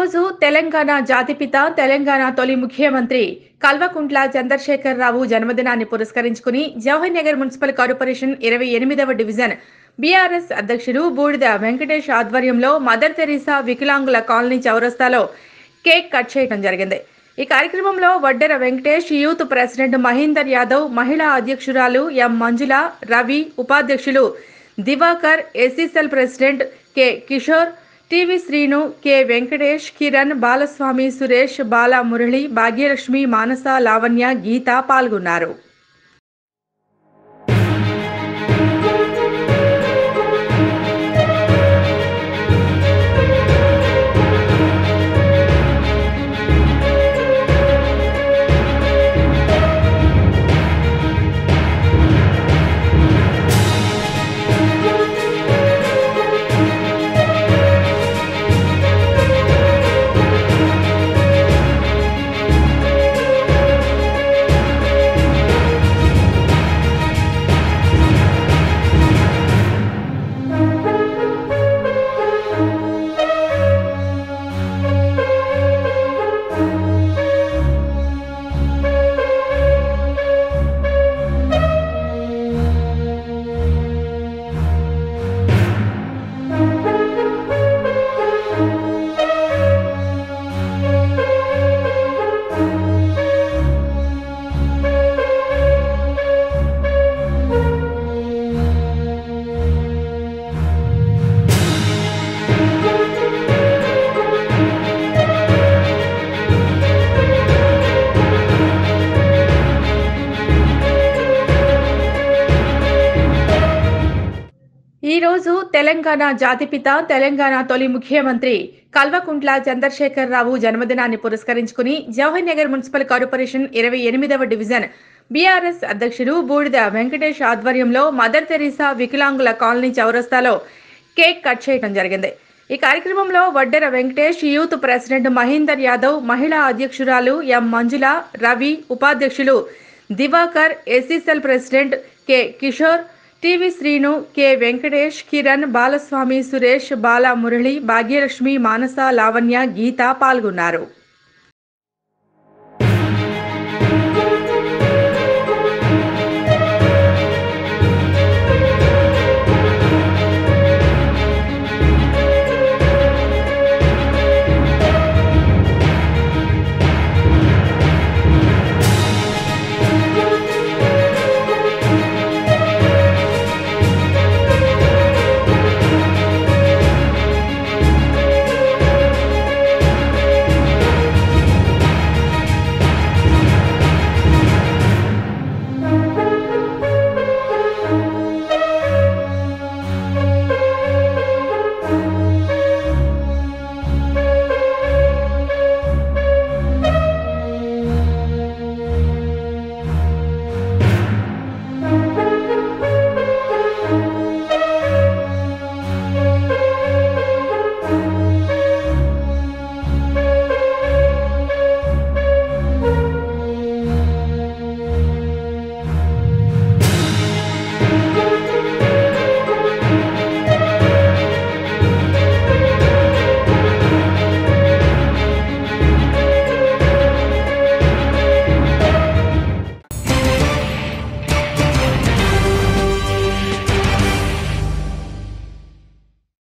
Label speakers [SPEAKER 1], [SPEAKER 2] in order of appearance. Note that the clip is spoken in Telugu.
[SPEAKER 1] రోజు తెలంగాణ జాతిపిత తెలంగాణ తొలి ముఖ్యమంత్రి కల్వకుంట్ల చంద్రశేఖరరావు జన్మదినాన్ని పురస్కరించుకుని జవహర్ నగర్ మున్సిపల్ కార్పొరేషన్ 28వ డివిజన్ బీఆర్ఎస్ అధ్యక్షుడు బూడిద వెంకటేష్ ఆధ్వర్యంలో మదర్ తెరీసా వికలాంగుల కాలనీ చౌరస్తాలో కేక్ కట్ చేయడం జరిగింది. ఈ కార్యక్రమంలో వడ్డెర వెంకటేష్, యూత్ ప్రెసిడెంట్ మహేందర్ యాదవ్, మహిళా అధ్యక్షురాలు ఎం మంజుల, రవి, ఉపాధ్యక్షులు Diwakar, SC cell president K Kishore, TV Srinu, K Venkatesh, Kiran, Balaswamy, Suresh, Bala Murali, Bhagyalakshmi, Manasa, Lavanya, Geetha పాల్గొన్నారు. ఈ రోజు తెలంగాణ జాతిపిత తెలంగాణ తొలి ముఖ్యమంత్రి కల్వకుంట్ల చంద్రశేఖరరావు జన్మదినాన్ని పురస్కరించుకుని జవహర్ నగర్ మున్సిపల్ కార్పొరేషన్ 28వ డివిజన్ బీఆర్ఎస్ అధ్యక్షుడు బూడిద వెంకటేష్ ఆధ్వర్యంలో మదర్ తెరీసా వికలాంగుల కాలనీ చౌరస్తాలో కేక్ కట్ చేయడం జరిగింది. ఈ కార్యక్రమంలో వడ్డెర వెంకటేష్, యూత్ ప్రెసిడెంట్ మహేందర్ యాదవ్, మహిళా అధ్యక్షురాలు ఎం మంజుల, రవి, ఉపాధ్యక్షులు Diwakar, SC cell president K Kishore, TV Srinu, K Venkatesh, Kiran, Balaswamy, Suresh, Bala Murali, Bhagyalakshmi, Manasa, Lavanya, Geetha పాల్గొన్నారు.